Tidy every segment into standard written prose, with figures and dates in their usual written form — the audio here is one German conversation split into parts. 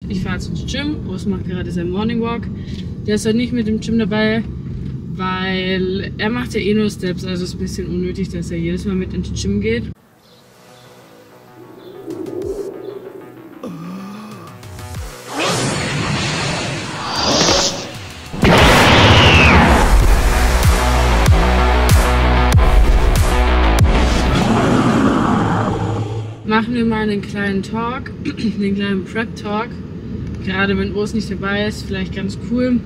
ich fahre jetzt ins Gym, Urs macht gerade seinen Morning Walk. Der ist halt nicht mit dem Gym dabei, weil er macht ja eh nur Steps, also ist ein bisschen unnötig, dass er jedes Mal mit ins Gym geht. Machen wir mal einen kleinen Talk, einen kleinen Prep-Talk. Gerade wenn Urs nicht dabei ist, vielleicht ganz cool,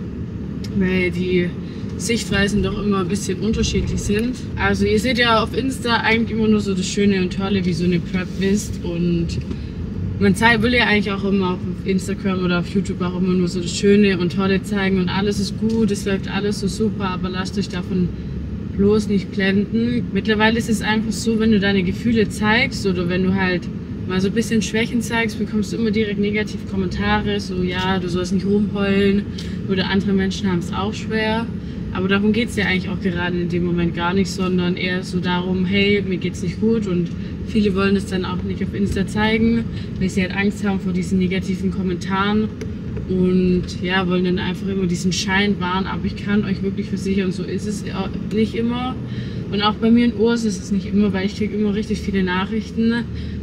weil die Sichtweisen doch immer ein bisschen unterschiedlich sind. Also ihr seht ja auf Insta eigentlich immer nur so das Schöne und Tolle, wie so eine Prep ist. Und man will ja eigentlich auch immer auf Instagram oder auf YouTube auch immer nur so das Schöne und Tolle zeigen und alles ist gut, es läuft alles so super, aber lasst euch davon bloß nicht blenden. Mittlerweile ist es einfach so, wenn du deine Gefühle zeigst oder wenn du halt mal so ein bisschen Schwächen zeigst, bekommst du immer direkt negativ Kommentare, so ja, du sollst nicht rumheulen oder andere Menschen haben es auch schwer. Aber darum geht es ja eigentlich auch gerade in dem Moment gar nicht, sondern eher so darum, hey, mir geht's nicht gut und viele wollen es dann auch nicht auf Insta zeigen, weil sie halt Angst haben vor diesen negativen Kommentaren. Und ja, wollen dann einfach immer diesen Schein wahren, aber ich kann euch wirklich versichern, so ist es nicht immer. Und auch bei mir in Urs ist es nicht immer, weil ich kriege immer richtig viele Nachrichten.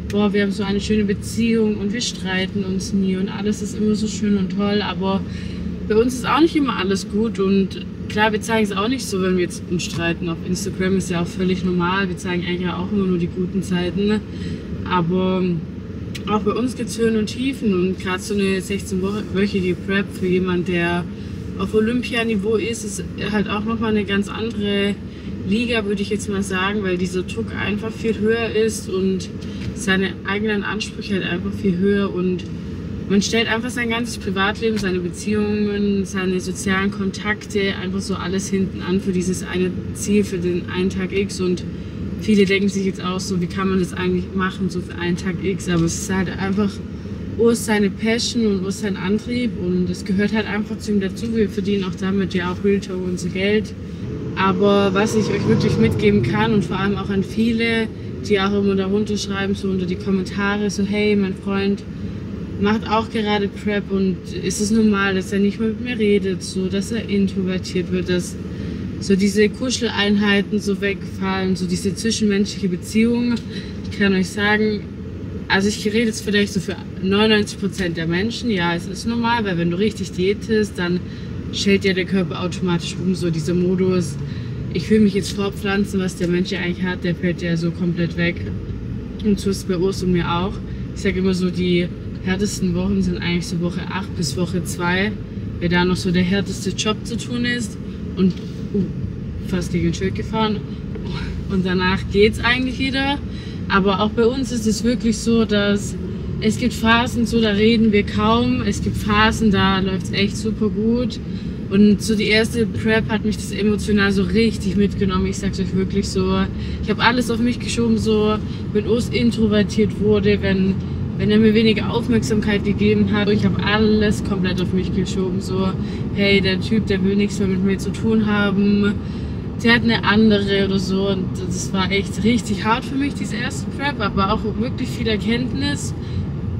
Boah, wir haben so eine schöne Beziehung und wir streiten uns nie und alles ist immer so schön und toll, aber bei uns ist auch nicht immer alles gut und klar, wir zeigen es auch nicht so, wenn wir jetzt uns streiten. Auf Instagram ist ja auch völlig normal, wir zeigen eigentlich auch immer nur die guten Zeiten, aber auch bei uns gibt es Höhen und Tiefen und gerade so eine 16-wöchige Prep für jemanden, der auf Olympianiveau ist halt auch nochmal eine ganz andere Liga, würde ich jetzt mal sagen, weil dieser Druck einfach viel höher ist und seine eigenen Ansprüche halt einfach viel höher und man stellt einfach sein ganzes Privatleben, seine Beziehungen, seine sozialen Kontakte, einfach so alles hinten an für dieses eine Ziel, für den einen Tag X und viele denken sich jetzt auch so, wie kann man das eigentlich machen, so für einen Tag X, aber es ist halt einfach Urs seine Passion und Urs sein Antrieb und es gehört halt einfach zu ihm dazu, wir verdienen auch damit ja auch Real Talk unser Geld, aber was ich euch wirklich mitgeben kann und vor allem auch an viele, die auch immer darunter schreiben, so unter die Kommentare, so hey, mein Freund macht auch gerade Prep und ist es normal, dass er nicht mehr mit mir redet, so dass er introvertiert wird, dass so diese Kuscheleinheiten so wegfallen, so diese zwischenmenschliche Beziehung. Ich kann euch sagen, also ich rede jetzt vielleicht so für 99% der Menschen, ja, es ist normal, weil wenn du richtig diätest, dann stellt ja der Körper automatisch um, so dieser Modus, ich will mich jetzt fortpflanzen, was der Mensch ja eigentlich hat, der fällt ja so komplett weg. Und so ist es bei Urs und mir auch. Ich sage immer so, die härtesten Wochen sind eigentlich so Woche 8 bis Woche 2, weil da noch so der härteste Job zu tun ist und fast gegen ein Schild gefahren und danach geht's eigentlich wieder. Aber auch bei uns ist es wirklich so, dass es gibt Phasen, so da reden wir kaum, es gibt Phasen, da läuft's echt super gut und so die erste Prep hat mich das emotional so richtig mitgenommen, ich sag's euch wirklich so, ich habe alles auf mich geschoben, so wenn Urs introvertiert wurde, wenn er mir weniger Aufmerksamkeit gegeben hat. Ich habe alles komplett auf mich geschoben. So, hey, der Typ, der will nichts mehr mit mir zu tun haben. Der hat eine andere oder so. Und das war echt richtig hart für mich, diese erste Prep. Aber auch wirklich viel Erkenntnis,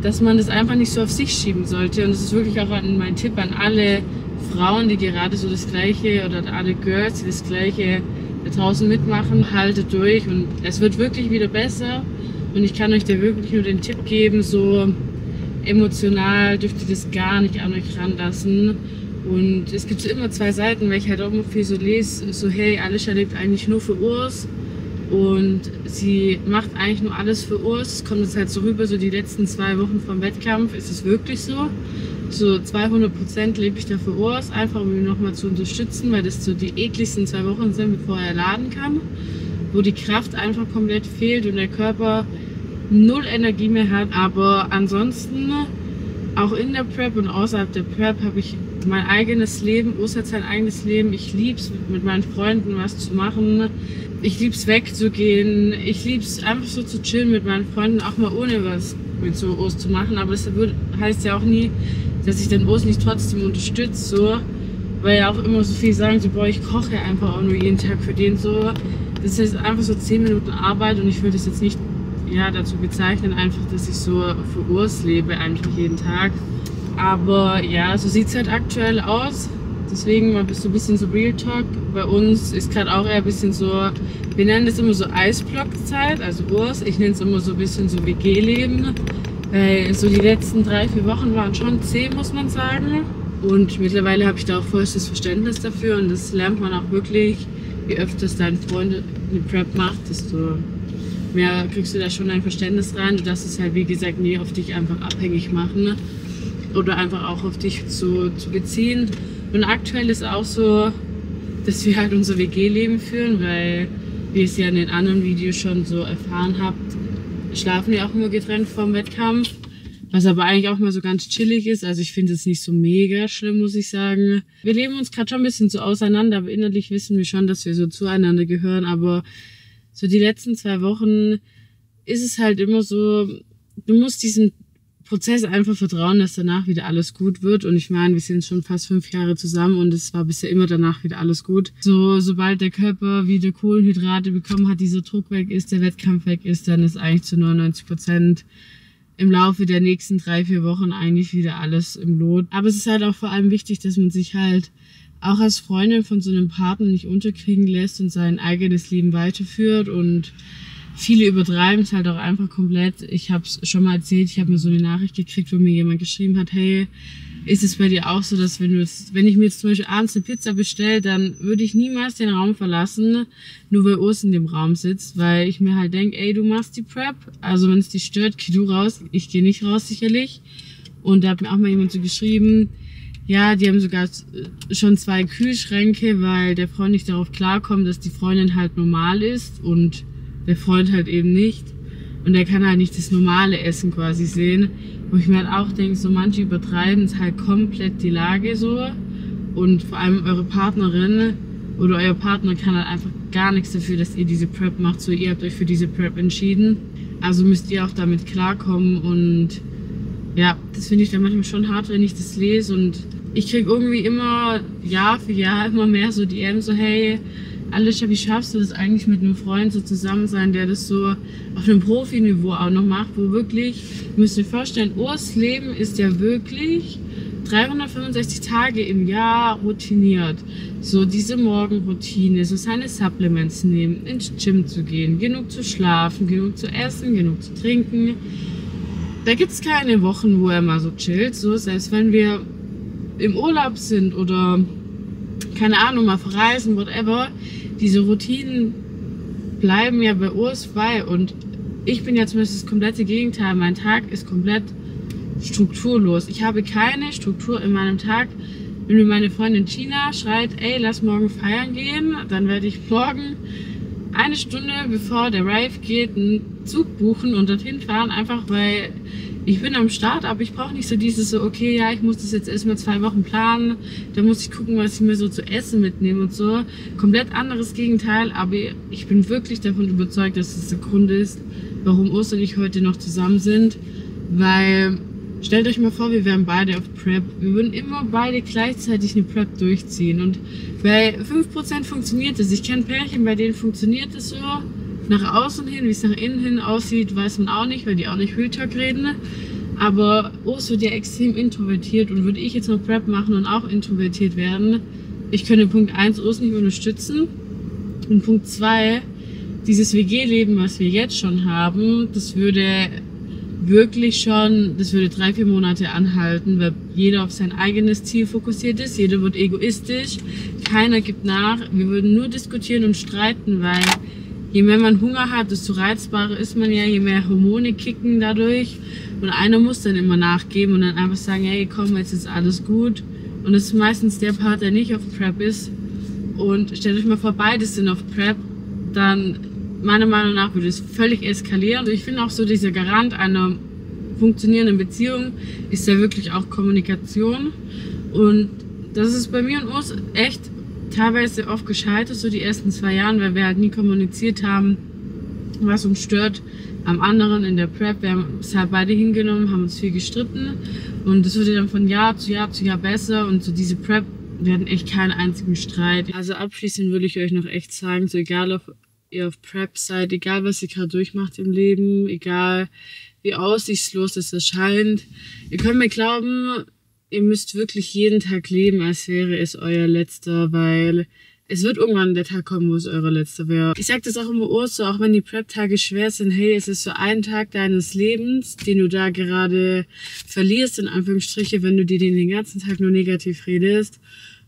dass man das einfach nicht so auf sich schieben sollte. Und das ist wirklich auch mein Tipp an alle Frauen, die gerade so das Gleiche oder alle Girls, die das Gleiche da draußen mitmachen. Haltet durch und es wird wirklich wieder besser. Und ich kann euch da wirklich nur den Tipp geben, so emotional dürft ihr das gar nicht an euch ranlassen. Und es gibt so immer zwei Seiten, weil ich halt auch immer viel so lese, so hey, Alisha lebt eigentlich nur für Urs und sie macht eigentlich nur alles für Urs. Es kommt jetzt halt so rüber, so die letzten 2 Wochen vom Wettkampf ist es wirklich so. So 200% lebe ich da für Urs, einfach um ihn nochmal zu unterstützen, weil das so die ekligsten 2 Wochen sind, bevor er laden kann, wo die Kraft einfach komplett fehlt und der Körper 0 Energie mehr hat. Aber ansonsten, auch in der Prep und außerhalb der Prep, habe ich mein eigenes Leben, Urs hat sein eigenes Leben. Ich lieb's, mit meinen Freunden was zu machen. Ich lieb's wegzugehen. Ich lieb's einfach so zu chillen mit meinen Freunden, auch mal ohne was mit so Urs zu machen. Aber das heißt ja auch nie, dass ich den Urs nicht trotzdem unterstütze, so. Weil ja auch immer so viel sagen, so, boah, ich koche einfach auch nur jeden Tag für den, so. Das ist einfach so 10 Minuten Arbeit und ich würde es jetzt nicht dazu bezeichnen, einfach, dass ich so für Urs lebe, eigentlich jeden Tag. Aber ja, so sieht es halt aktuell aus. Deswegen mal so ein bisschen so Real Talk. Bei uns ist gerade auch eher ein bisschen so, wir nennen das immer so Eisblock-Zeit, also Urs. Ich nenne es immer so ein bisschen so WG-Leben. Weil so die letzten 3-4 Wochen waren schon zäh, muss man sagen. Und mittlerweile habe ich da auch vollstes Verständnis dafür. Und das lernt man auch wirklich, je öfters dein Freund eine Prep macht, desto mehr kriegst du da schon ein Verständnis rein. Du darfst es halt, wie gesagt, nie auf dich einfach abhängig machen. Oder einfach auch auf dich zu beziehen. Und aktuell ist auch so, dass wir halt unser WG-Leben führen, weil, wie ihr es ja in den anderen Videos schon so erfahren habt, schlafen wir auch immer getrennt vom Wettkampf. Was aber eigentlich auch mal so ganz chillig ist. Also ich finde es nicht so mega schlimm, muss ich sagen. Wir leben uns gerade schon ein bisschen so auseinander, aber innerlich wissen wir schon, dass wir so zueinander gehören. Aber so die letzten 2 Wochen ist es halt immer so, du musst diesen Prozess einfach vertrauen, dass danach wieder alles gut wird. Und ich meine, wir sind schon fast 5 Jahre zusammen und es war bisher immer danach wieder alles gut. Sobald der Körper wieder Kohlenhydrate bekommen hat, dieser Druck weg ist, der Wettkampf weg ist, dann ist eigentlich zu 99% im Laufe der nächsten 3-4 Wochen eigentlich wieder alles im Lot. Aber es ist halt auch vor allem wichtig, dass man sich halt auch als Freundin von so einem Partner nicht unterkriegen lässt und sein eigenes Leben weiterführt. Und viele übertreiben es halt auch einfach komplett. Ich habe es schon mal erzählt, ich habe mir so eine Nachricht gekriegt, wo mir jemand geschrieben hat, hey, ist es bei dir auch so, dass wenn ich mir jetzt zum Beispiel abends eine Pizza bestelle, dann würde ich niemals den Raum verlassen, nur weil Urs in dem Raum sitzt, weil ich mir halt denke, ey, du machst die Prep, also wenn es dich stört, geh du raus, ich gehe nicht raus sicherlich. Und da hat mir auch mal jemand so geschrieben, ja, die haben sogar schon 2 Kühlschränke, weil der Freund nicht darauf klarkommt, dass die Freundin halt normal ist und der Freund halt eben nicht. Und er kann halt nicht das normale Essen quasi sehen. Wo ich mir halt auch denke, so manche übertreiben es halt komplett die Lage so. Und vor allem eure Partnerin oder euer Partner kann halt einfach gar nichts dafür, dass ihr diese Prep macht. So, ihr habt euch für diese Prep entschieden. Also müsst ihr auch damit klarkommen. Und ja, das finde ich dann manchmal schon hart, wenn ich das lese. Und ich kriege irgendwie immer Jahr für Jahr immer mehr so DM, so hey, Alicia, wie schaffst du das eigentlich mit einem Freund so zusammen sein, der das so auf einem Profiniveau auch noch macht, wo wirklich, ihr müsst euch vorstellen, Urs Leben ist ja wirklich 365 Tage im Jahr routiniert. So diese Morgenroutine, so seine Supplements nehmen, ins Gym zu gehen, genug zu schlafen, genug zu essen, genug zu trinken. Da gibt es keine Wochen, wo er mal so chillt, so selbst wenn wir im Urlaub sind oder keine Ahnung, mal verreisen, whatever, diese Routinen bleiben ja bei Urs bei und ich bin ja zumindest das komplette Gegenteil. Mein Tag ist komplett strukturlos. Ich habe keine Struktur in meinem Tag. Wenn mir meine Freundin China schreit, ey, lass morgen feiern gehen, dann werde ich morgen 1 Stunde bevor der Rave geht einen Zug buchen und dorthin fahren, einfach weil ich bin am Start, aber ich brauche nicht so dieses so, okay, ja, ich muss das jetzt erstmal 2 Wochen planen, dann muss ich gucken, was ich mir so zu essen mitnehme und so. Komplett anderes Gegenteil, aber ich bin wirklich davon überzeugt, dass das der Grund ist, warum Urs und ich heute noch zusammen sind, weil, stellt euch mal vor, wir wären beide auf Prep, wir würden immer beide gleichzeitig eine Prep durchziehen und bei 5% funktioniert es. Ich kenne Pärchen, bei denen funktioniert es so. Nach außen hin, wie es nach innen hin aussieht, weiß man auch nicht, weil die auch nicht Real Talk reden. Aber Urs wird ja extrem introvertiert und würde ich jetzt noch Prep machen und auch introvertiert werden, ich könnte Punkt 1 Urs nicht unterstützen. Und Punkt 2, dieses WG-Leben, was wir jetzt schon haben, das würde 3-4 Monate anhalten, weil jeder auf sein eigenes Ziel fokussiert ist, jeder wird egoistisch, keiner gibt nach, wir würden nur diskutieren und streiten, weil je mehr man Hunger hat, desto reizbarer ist man ja, je mehr Hormone kicken dadurch. Und einer muss dann immer nachgeben und dann einfach sagen, hey komm, jetzt ist alles gut. Und das ist meistens der Part, der nicht auf Prep ist. Und stellt euch mal vor, beide sind auf Prep, dann meiner Meinung nach würde es völlig eskalieren. Also ich finde auch so, dieser Garant einer funktionierenden Beziehung ist ja wirklich auch Kommunikation. Und das ist bei mir und Urs echt teilweise oft gescheitert, so die ersten 2 Jahren, weil wir halt nie kommuniziert haben, was uns stört am anderen in der Prep. Wir haben es halt beide hingenommen, haben uns viel gestritten und das wurde dann von Jahr zu Jahr zu Jahr besser und so diese Prep, wir hatten echt keinen einzigen Streit. Also abschließend will ich euch noch echt sagen, so egal ob ihr auf Prep seid, egal was ihr gerade durchmacht im Leben, egal wie aussichtslos es erscheint, ihr könnt mir glauben, ihr müsst wirklich jeden Tag leben, als wäre es euer letzter, weil es wird irgendwann der Tag kommen, wo es euer letzter wäre. Ich sag das auch immer so, auch wenn die Prep-Tage schwer sind, hey, es ist so ein Tag deines Lebens, den du da gerade verlierst, in Anführungsstriche, wenn du dir den ganzen Tag nur negativ redest.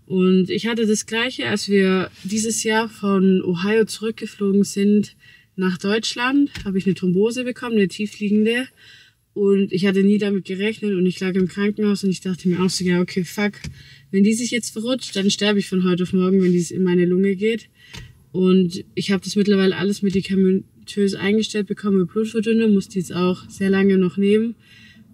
Und ich hatte das Gleiche, als wir dieses Jahr von Ohio zurückgeflogen sind nach Deutschland, habe ich eine Thrombose bekommen, eine tiefliegende. Und ich hatte nie damit gerechnet und ich lag im Krankenhaus und ich dachte mir auch so, ja, okay, fuck, wenn die sich jetzt verrutscht, dann sterbe ich von heute auf morgen, wenn dies in meine Lunge geht. Und ich habe das mittlerweile alles medikamentös eingestellt bekommen mit Blutverdünner, musste jetzt auch sehr lange noch nehmen.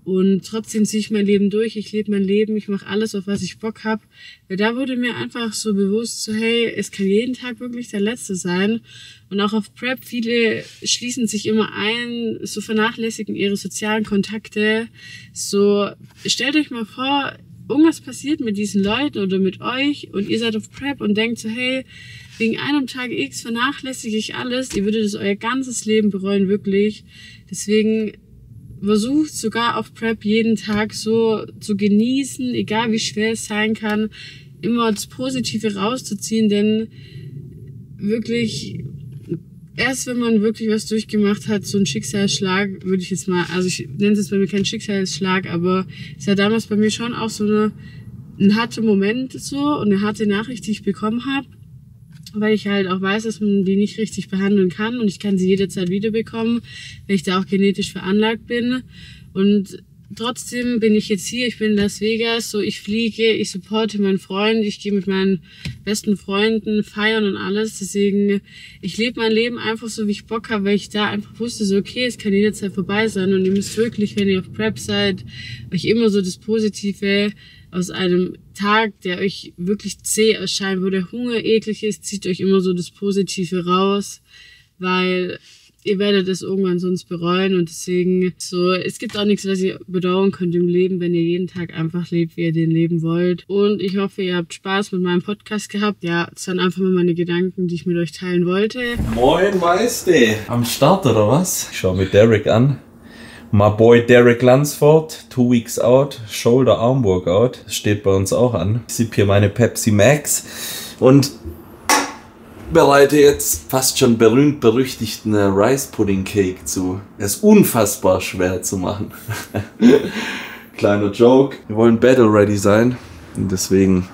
Und trotzdem ziehe ich mein Leben durch, ich lebe mein Leben, ich mache alles, auf was ich Bock habe. Weil da wurde mir einfach so bewusst, so hey, es kann jeden Tag wirklich der letzte sein. Und auch auf Prep, viele schließen sich immer ein, so vernachlässigen ihre sozialen Kontakte. So, stellt euch mal vor, irgendwas passiert mit diesen Leuten oder mit euch und ihr seid auf Prep und denkt so, hey, wegen einem Tag X vernachlässige ich alles. Ihr würdet es euer ganzes Leben bereuen, wirklich. Deswegen versucht sogar auf Prep jeden Tag so zu genießen, egal wie schwer es sein kann, immer das Positive rauszuziehen, denn wirklich, erst wenn man wirklich was durchgemacht hat, so ein Schicksalsschlag, würde ich jetzt mal, also ich nenne es bei mir keinen Schicksalsschlag, aber es war damals bei mir schon auch so ein harter Moment so und eine harte Nachricht, die ich bekommen habe, weil ich halt auch weiß, dass man die nicht richtig behandeln kann und ich kann sie jederzeit wiederbekommen, weil ich da auch genetisch veranlagt bin. Und trotzdem bin ich jetzt hier, ich bin in Las Vegas, so ich fliege, ich supporte meinen Freund, ich gehe mit meinen besten Freunden feiern und alles. Deswegen, ich lebe mein Leben einfach so, wie ich Bock habe, weil ich da einfach wusste, so okay, es kann jederzeit vorbei sein und ihr müsst wirklich, wenn ihr auf Prep seid, euch immer so das Positive aus einem Tag, der euch wirklich zäh erscheint, wo der Hunger eklig ist, zieht euch immer so das Positive raus, weil ihr werdet es irgendwann sonst bereuen und deswegen so, es gibt auch nichts, was ihr bedauern könnt im Leben, wenn ihr jeden Tag einfach lebt, wie ihr den leben wollt. Und ich hoffe, ihr habt Spaß mit meinem Podcast gehabt. Ja, das waren einfach mal meine Gedanken, die ich mit euch teilen wollte. Moin Meister, am Start oder was? Ich schau mir Derek an. My boy Derek Lunsford, 2 weeks out, Shoulder Arm Workout, das steht bei uns auch an. Ich sippe hier meine Pepsi Max und bereite jetzt fast schon berühmt-berüchtigten Rice Pudding Cake zu. Er ist unfassbar schwer zu machen. Kleiner Joke. Wir wollen Battle ready sein und deswegen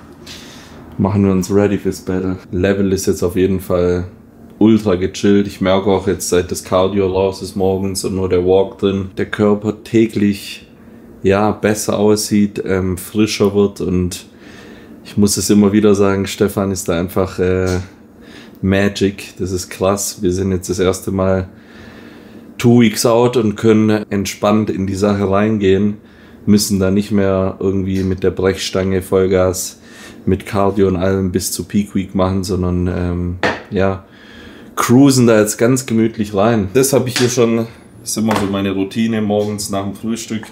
machen wir uns ready fürs Battle. Level ist jetzt auf jeden Fall ultra gechillt. Ich merke auch jetzt, seit das Cardio raus ist morgens und nur der Walk drin, der Körper täglich ja besser aussieht, frischer wird und ich muss es immer wieder sagen, Stefan ist da einfach Magic. Das ist krass. Wir sind jetzt das erste Mal 2 weeks out und können entspannt in die Sache reingehen, müssen da nicht mehr irgendwie mit der Brechstange Vollgas mit Cardio und allem bis zu Peak Week machen, sondern ja, cruisen da jetzt ganz gemütlich rein. Das habe ich hier schon, das ist immer so meine Routine, morgens nach dem Frühstück,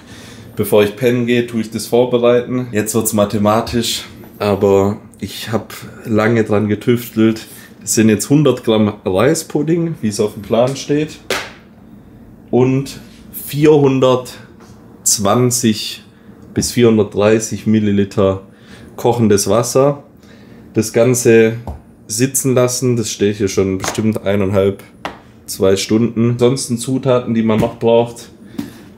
bevor ich pennen gehe, tue ich das vorbereiten. Jetzt wird es mathematisch, aber ich habe lange dran getüftelt. Das sind jetzt 100 Gramm Reispudding, wie es auf dem Plan steht, und 420 bis 430 Milliliter kochendes Wasser. Das Ganze sitzen lassen, das steht hier schon bestimmt 1,5, 2 Stunden. Ansonsten Zutaten, die man noch braucht: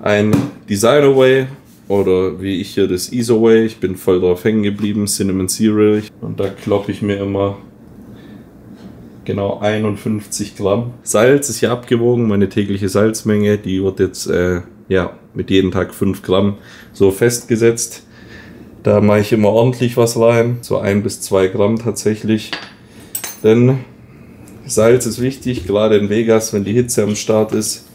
ein Designer Whey oder wie ich hier das ISO Whey, ich bin voll drauf hängen geblieben, Cinnamon Cereal, und da kloppe ich mir immer genau 51 Gramm. Salz ist hier abgewogen, meine tägliche Salzmenge, die wird jetzt ja mit jedem Tag 5 Gramm so festgesetzt. Da mache ich immer ordentlich was rein, so 1 bis 2 Gramm tatsächlich. Denn Salz ist wichtig, gerade in Vegas, wenn die Hitze am Start ist,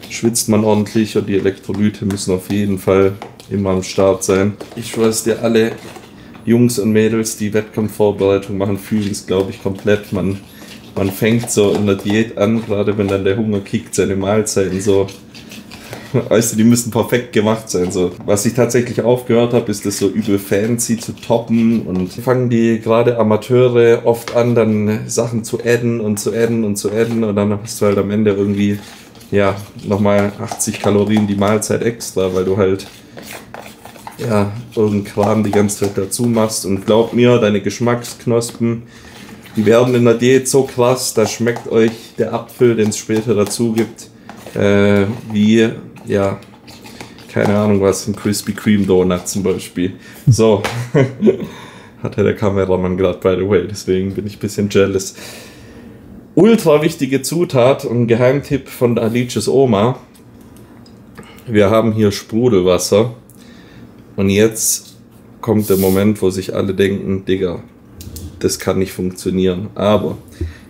schwitzt man ordentlich und die Elektrolyte müssen auf jeden Fall immer am Start sein. Ich schwör's dir, alle Jungs und Mädels, die Wettkampfvorbereitung machen, fühlen es, glaube ich, komplett. Man fängt so in der Diät an, gerade wenn dann der Hunger kickt, seine Mahlzeiten so. Weißt du, die müssen perfekt gemacht sein. So. Was ich tatsächlich aufgehört habe, ist das so übel fancy zu toppen, und fangen die gerade Amateure oft an, dann Sachen zu adden und zu adden und zu adden, und dann hast du halt am Ende irgendwie ja nochmal 80 Kalorien die Mahlzeit extra, weil du halt ja, irgendeinen Kram die ganze Zeit dazu machst. Und glaub mir, deine Geschmacksknospen, die werden in der Diät so krass, da schmeckt euch der Apfel, den es später dazu gibt, wie, ja, keine Ahnung was, ein Krispy Kreme Donut zum Beispiel. So, hatte der Kameramann gerade, by the way, deswegen bin ich ein bisschen jealous. Ultra wichtige Zutat und Geheimtipp von Alices Oma. Wir haben hier Sprudelwasser und jetzt kommt der Moment, wo sich alle denken, Digga, das kann nicht funktionieren. Aber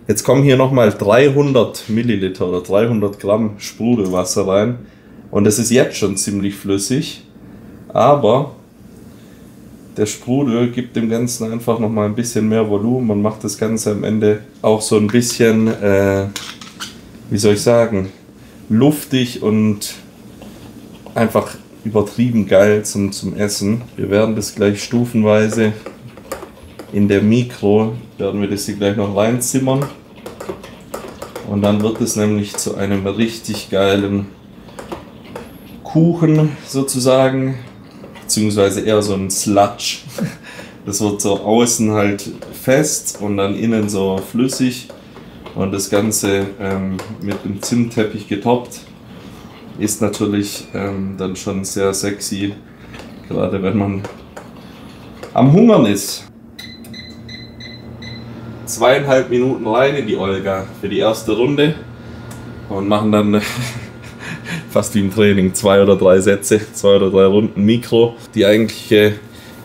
jetzt kommen hier nochmal 300 Milliliter oder 300 Gramm Sprudelwasser rein und es ist jetzt schon ziemlich flüssig, aber der Sprudel gibt dem Ganzen einfach nochmal ein bisschen mehr Volumen und macht das Ganze am Ende auch so ein bisschen, wie soll ich sagen, luftig und einfach übertrieben geil zum Essen. Wir werden das gleich stufenweise in der Mikro, werden wir das hier gleich noch reinzimmern. Und dann wird es nämlich zu einem richtig geilen Kuchen sozusagen, beziehungsweise eher so ein Sludge. Das wird so außen halt fest und dann innen so flüssig und das Ganze mit dem Zimtteppich getoppt. Ist natürlich dann schon sehr sexy, gerade wenn man am Hungern ist. 2,5 Minuten rein in die Olga für die erste Runde und machen dann fast wie im Training 2 oder 3 Sätze, 2 oder 3 Runden Mikro. Die eigentliche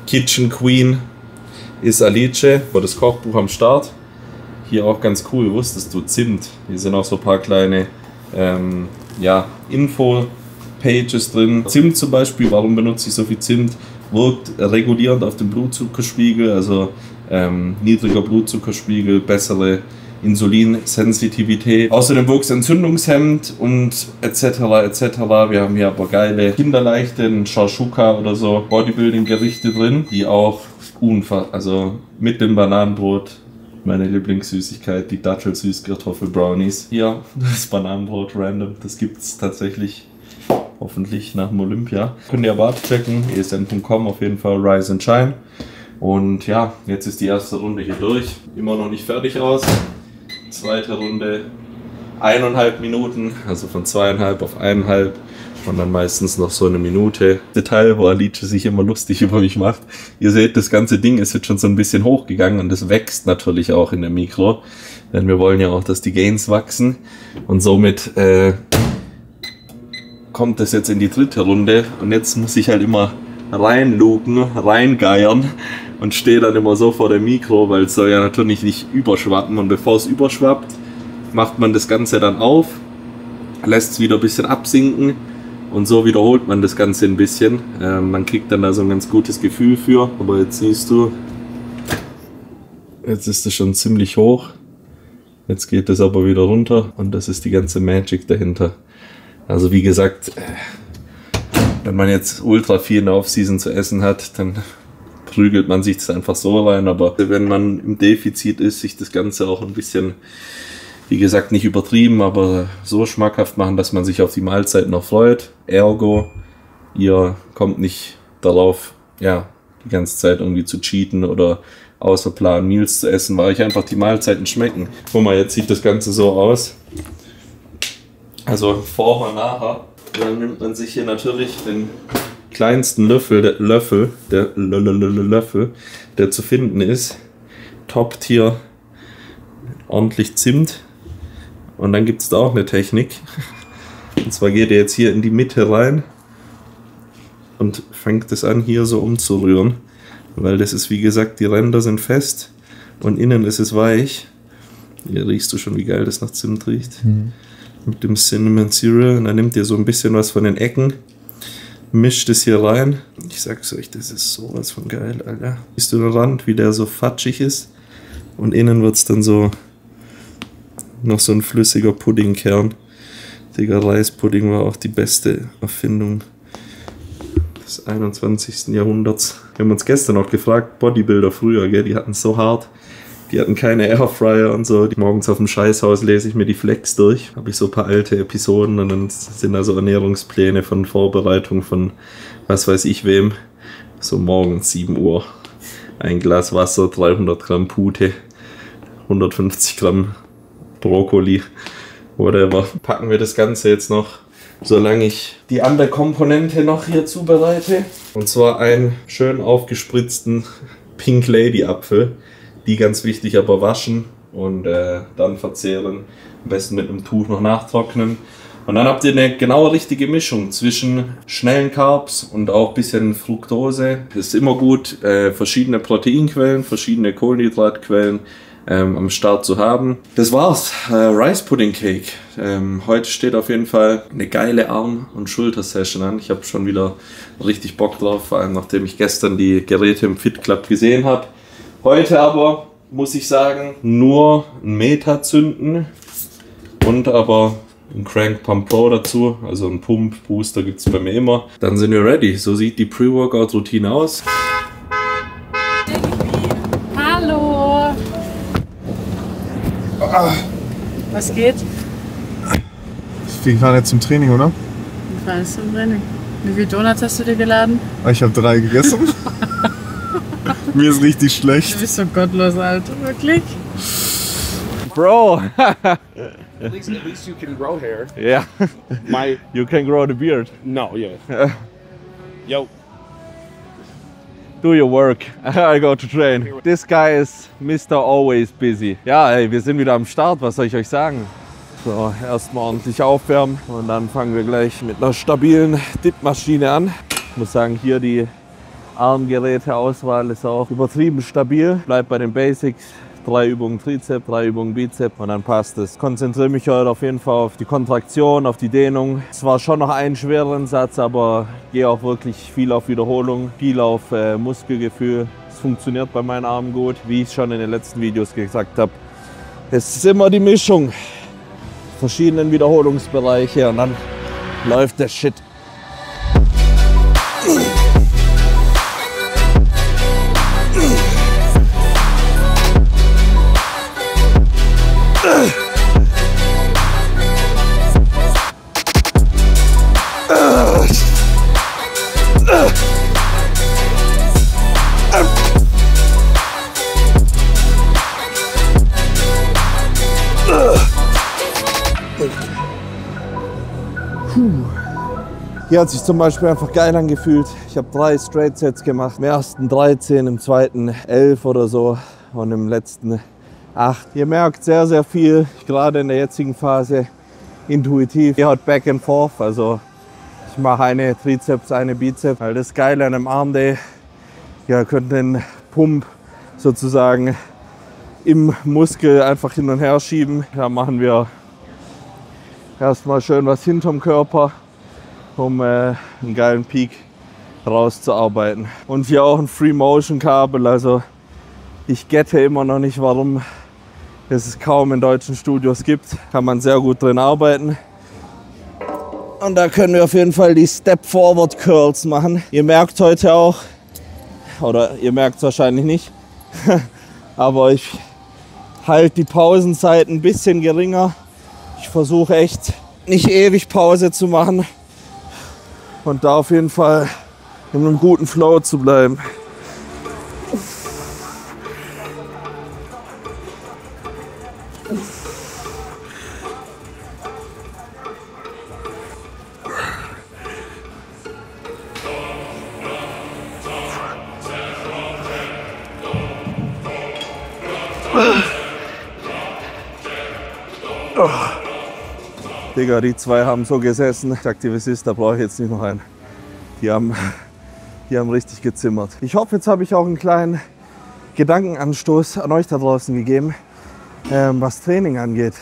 Kitchen Queen ist Alice, war das Kochbuch am Start. Hier auch ganz cool, wusstest du, Zimt. Hier sind auch so ein paar kleine ja, Info-Pages drin. Zimt zum Beispiel, warum benutze ich so viel Zimt? Wirkt regulierend auf den Blutzuckerspiegel, also niedriger Blutzuckerspiegel, bessere Insulinsensitivität. Außerdem wirkt es entzündungshemmend und etc. etc. Wir haben hier aber geile kinderleichte Shakshuka oder so Bodybuilding-Gerichte drin, die auch also mit dem Bananenbrot, meine Lieblingssüßigkeit, die Dattel-Süßkartoffel-Brownies. Hier, das Bananenbrot random, das gibt es tatsächlich hoffentlich nach dem Olympia. Könnt ihr aber abchecken, esn.com auf jeden Fall, Rise and Shine. Und ja, jetzt ist die erste Runde hier durch. Immer noch nicht fertig aus. Zweite Runde 1,5 Minuten, also von 2,5 auf 1,5 und dann meistens noch so eine Minute. Detail, wo Alice sich immer lustig über mich macht. Ihr seht, das ganze Ding ist jetzt schon so ein bisschen hochgegangen und das wächst natürlich auch in der Mikro. Denn wir wollen ja auch, dass die Gains wachsen und somit kommt das jetzt in die dritte Runde und jetzt muss ich halt immer reinluken, reingeiern und stehe dann immer so vor dem Mikro, weil es soll ja natürlich nicht überschwappen und bevor es überschwappt, macht man das Ganze dann auf, lässt es wieder ein bisschen absinken und so wiederholt man das Ganze ein bisschen. Man kriegt dann da so ein ganz gutes Gefühl für, aber jetzt siehst du, jetzt ist es schon ziemlich hoch, jetzt geht es aber wieder runter und das ist die ganze Magic dahinter. Also wie gesagt, wenn man jetzt ultra viel in der Off-Season zu essen hat, dann prügelt man sich das einfach so rein. Aber wenn man im Defizit ist, sich das Ganze auch ein bisschen, wie gesagt, nicht übertrieben, aber so schmackhaft machen, dass man sich auf die Mahlzeit noch freut. Ergo, ihr kommt nicht darauf, ja, die ganze Zeit irgendwie zu cheaten oder außer Plan Meals zu essen, weil euch einfach die Mahlzeiten schmecken. Guck mal, jetzt sieht das Ganze so aus. Also vorher, nachher. Dann nimmt man sich hier natürlich den kleinsten Löffel, der zu finden ist, toppt hier ordentlich Zimt und dann gibt es da auch eine Technik. Und zwar geht ihr jetzt hier in die Mitte rein und fängt es an hier so umzurühren, weil das ist, wie gesagt, die Ränder sind fest und innen ist es weich. Hier riechst du schon, wie geil das nach Zimt riecht. Mit dem Cinnamon Cereal und dann nehmt ihr so ein bisschen was von den Ecken, mischt es hier rein. Ich sag's euch, das ist sowas von geil, Alter. Siehst du den Rand, wie der so fatschig ist und innen wird's dann so noch so ein flüssiger Puddingkern. Digga, Reispudding war auch die beste Erfindung des 21. Jahrhunderts. Wir haben uns gestern auch gefragt, Bodybuilder früher, gell, die hatten es so hart. Die hatten keine Airfryer und so. Morgens auf dem Scheißhaus lese ich mir die Flex durch. Habe ich so ein paar alte Episoden und dann sind da so Ernährungspläne von Vorbereitung von was weiß ich wem. So morgens 7 Uhr. Ein Glas Wasser, 300 Gramm Pute, 150 Gramm Brokkoli, whatever. Packen wir das Ganze jetzt noch, solange ich die andere Komponente noch hier zubereite. Und zwar einen schön aufgespritzten Pink Lady Apfel. Die ganz wichtig aber waschen und dann verzehren. Am besten mit einem Tuch noch nachtrocknen. Und dann habt ihr eine genau richtige Mischung zwischen schnellen Carbs und auch ein bisschen Fructose. Es ist immer gut, verschiedene Proteinquellen, verschiedene Kohlenhydratquellen am Start zu haben. Das war's. Rice Pudding Cake. Heute steht auf jeden Fall eine geile Arm- und Schulter-Session an. Ich habe schon wieder richtig Bock drauf, vor allem nachdem ich gestern die Geräte im Fit Club gesehen habe. Heute aber, muss ich sagen, nur ein Meta zünden und aber ein Crank Pump Pro dazu, also ein Pump Booster gibt es bei mir immer. Dann sind wir ready. So sieht die Pre-Workout-Routine aus. Hallo! Was geht? Wir fahren jetzt zum Training, oder? Ich war jetzt zum Training. Wie viele Donuts hast du dir geladen? Ich habe 3 gegessen. Mir ist richtig Du schlecht. bist so gottlos, Alter. Wirklich? Bro! At least you can grow hair. Yeah, My you can grow the beard. no, yeah. Yo, Do your work. I go to train. This guy is Mr. Always Busy. Ja, ey, wir sind wieder am Start. Was soll ich euch sagen? So, erstmal ordentlich aufwärmen und dann fangen wir gleich mit einer stabilen Dip-Maschine an. Ich muss sagen, hier die Armgeräteauswahl ist auch übertrieben stabil. Bleibt bei den Basics. 3 Übungen Trizep, 3 Übungen Bizep und dann passt es. Konzentriere mich heute auf jeden Fall auf die Kontraktion, auf die Dehnung. Es war schon noch einen schwereren Satz, aber gehe auch wirklich viel auf Wiederholung, viel auf Muskelgefühl. Es funktioniert bei meinen Armen gut, wie ich schon in den letzten Videos gesagt habe. Es ist immer die Mischung, verschiedenen Wiederholungsbereiche und dann läuft der Shit. Hier hat sich zum Beispiel einfach geil angefühlt. Ich habe 3 Straight Sets gemacht. Im ersten 13, im zweiten 11 oder so und im letzten 8. Ihr merkt sehr, sehr viel, gerade in der jetzigen Phase, intuitiv. Ihr haut Back and Forth, also ich mache eine Trizeps, eine Bizeps. Weil das Geile an einem Arm Day, ihr könnt den Pump sozusagen im Muskel einfach hin und her schieben. Da machen wir erstmal schön was hinterm Körper, um einen geilen Peak rauszuarbeiten. Und hier auch ein Free Motion Kabel, also ich gette immer noch nicht, warum es kaum in deutschen Studios gibt. Kann man sehr gut drin arbeiten. Und da können wir auf jeden Fall die Step Forward Curls machen. Ihr merkt heute auch, oder ihr merkt es wahrscheinlich nicht, aber ich halte die Pausenzeit ein bisschen geringer. Ich versuche echt nicht ewig Pause zu machen und da auf jeden Fall in einem guten Flow zu bleiben. Oh. Digga, die 2 haben so gesessen. Ich sagte, wie es ist, da brauche ich jetzt nicht noch einen. Die haben richtig gezimmert. Ich hoffe, jetzt habe ich auch einen kleinen Gedankenanstoß an euch da draußen gegeben, was Training angeht.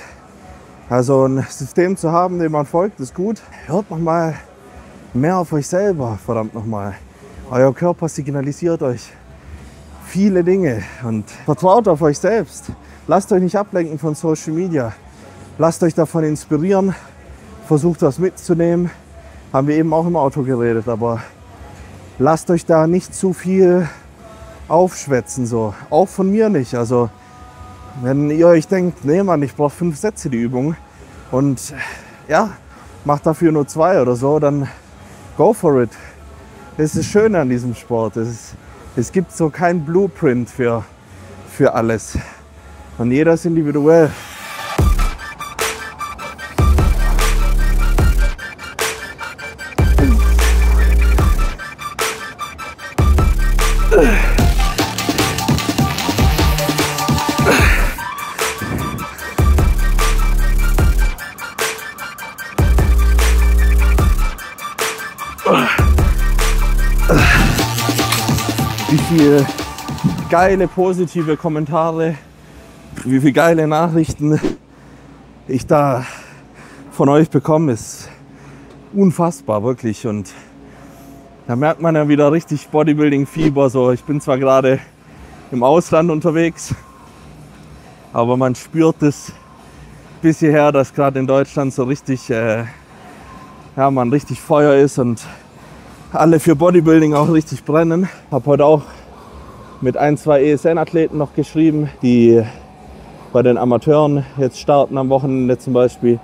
Also ein System zu haben, dem man folgt, ist gut. Hört noch mal mehr auf euch selber, verdammt nochmal. Euer Körper signalisiert euch viele Dinge und vertraut auf euch selbst. Lasst euch nicht ablenken von Social Media. Lasst euch davon inspirieren, versucht was mitzunehmen. Haben wir eben auch im Auto geredet, aber lasst euch da nicht zu viel aufschwätzen, so. Auch von mir nicht. Also wenn ihr euch denkt, nee Mann, ich brauche 5 Sätze die Übung und ja, macht dafür nur 2 oder so, dann go for it. Das ist das Schöne an diesem Sport. Es gibt so kein Blueprint für alles. Und jeder ist individuell. Wie viele geile, positive Kommentare, wie viele geile Nachrichten ich da von euch bekomme, ist unfassbar, wirklich. Und da merkt man ja wieder richtig Bodybuilding-Fieber. So, ich bin zwar gerade im Ausland unterwegs, aber man spürt es bis hierher, dass gerade in Deutschland so richtig, man richtig Feuer ist und alle für Bodybuilding auch richtig brennen. Habe heute auch mit 1-2 ESN-Athleten noch geschrieben, die bei den Amateuren jetzt starten am Wochenende, zum Beispiel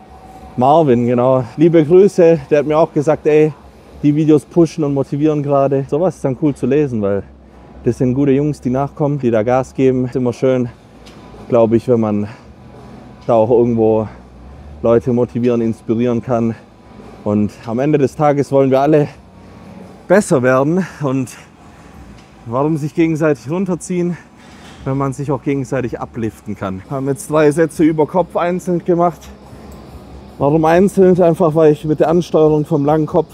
Marvin, genau. Liebe Grüße, der hat mir auch gesagt, ey, die Videos pushen und motivieren gerade. Sowas ist dann cool zu lesen, weil das sind gute Jungs, die nachkommen, die da Gas geben. Ist immer schön, glaube ich, wenn man da auch irgendwo Leute motivieren, inspirieren kann. Und am Ende des Tages wollen wir alle besser werden. Und warum sich gegenseitig runterziehen, wenn man sich auch gegenseitig upliften kann. Wir haben jetzt 3 Sätze über Kopf einzeln gemacht. Warum einzeln? Einfach weil ich mit der Ansteuerung vom langen Kopf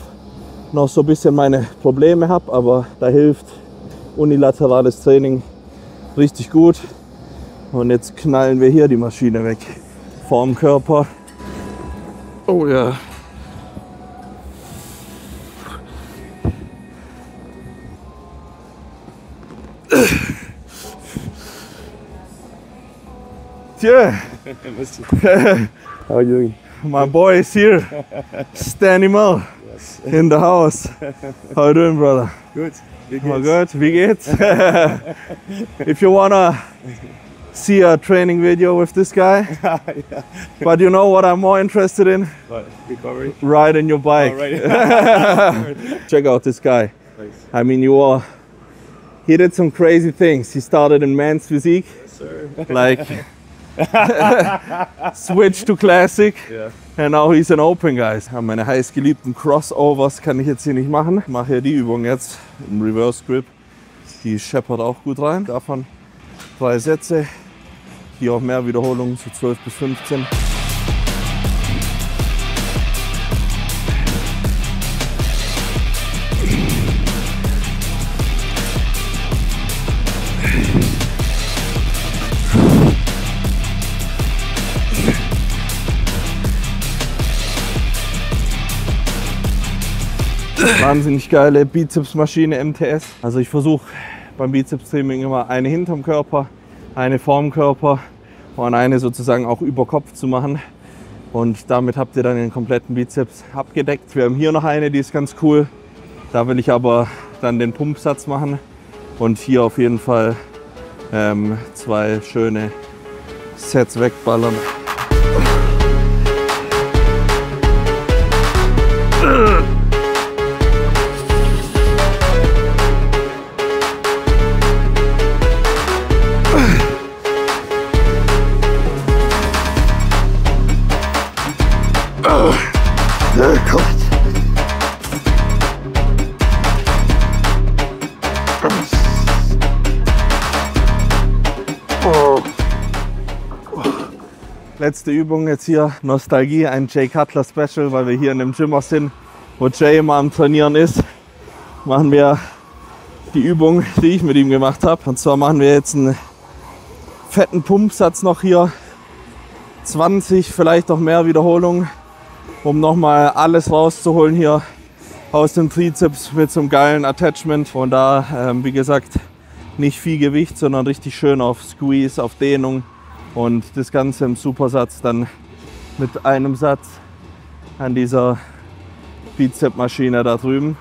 noch so ein bisschen meine Probleme habe, aber da hilft unilaterales Training richtig gut. Und jetzt knallen wir hier die Maschine weg vorm Körper. Oh ja. Yeah. How are you doing? My boy is here. Stanimal in the house. How you doing, brother? Good. Oh, good. Wie geht's? If you wanna see a training video with this guy, but you know what I'm more interested in? What? Recovery? Riding your bike. Check out this guy. Thanks. I mean, he did some crazy things. He started in men's physique, Yes, sir. like switch to classic. Yeah. And now he's an open, guys. Meine heißgeliebten Crossovers kann ich jetzt hier nicht machen. Ich mache hier die Übung jetzt im Reverse Grip. Die scheppert auch gut rein. Davon 3 Sätze. Hier auch mehr Wiederholungen, so 12 bis 15. Wahnsinnig geile Bizepsmaschine MTS. Also ich versuche beim Bizepstraining immer eine hinterm Körper, eine vorm Körper und eine sozusagen auch über Kopf zu machen. Und damit habt ihr dann den kompletten Bizeps abgedeckt. Wir haben hier noch eine, die ist ganz cool. Da will ich aber dann den Pumpsatz machen. Und hier auf jeden Fall 2 schöne Sets wegballern. Letzte Übung jetzt hier, Nostalgie, ein Jay Cutler Special, weil wir hier in dem Gym auch sind, wo Jay immer am Trainieren ist. Machen wir die Übung, die ich mit ihm gemacht habe. Und zwar machen wir jetzt einen fetten Pumpsatz noch hier, 20, vielleicht noch mehr Wiederholungen, um nochmal alles rauszuholen hier aus dem Trizeps mit so einem geilen Attachment. Und da, wie gesagt, nicht viel Gewicht, sondern richtig schön auf Squeeze, auf Dehnung. Und das Ganze im Supersatz dann mit einem Satz an dieser Bizepsmaschine da drüben.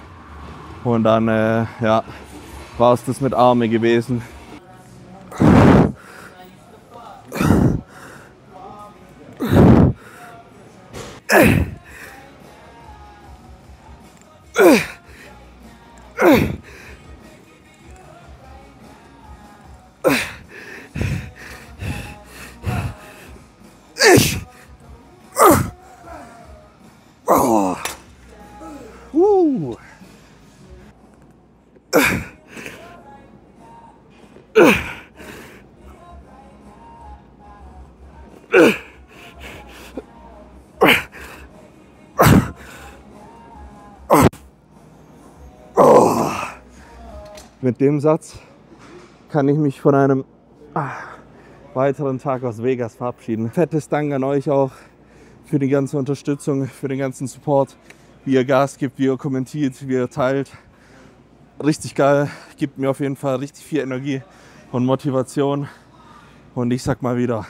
Und dann ja, war es das mit Arme gewesen. Oh. Mit dem Satz kann ich mich von einem weiteren Tag aus Vegas verabschieden. Fettes Dank an euch auch für die ganze Unterstützung, für den ganzen Support, wie ihr Gas gibt, wie ihr kommentiert, wie ihr teilt. Richtig geil, gibt mir auf jeden Fall richtig viel Energie und Motivation. Und ich sag mal wieder,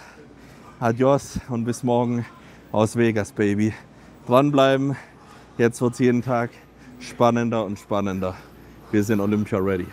adios und bis morgen aus Vegas, Baby. Dranbleiben, jetzt wird es jeden Tag spannender und spannender. Wir sind Olympia ready.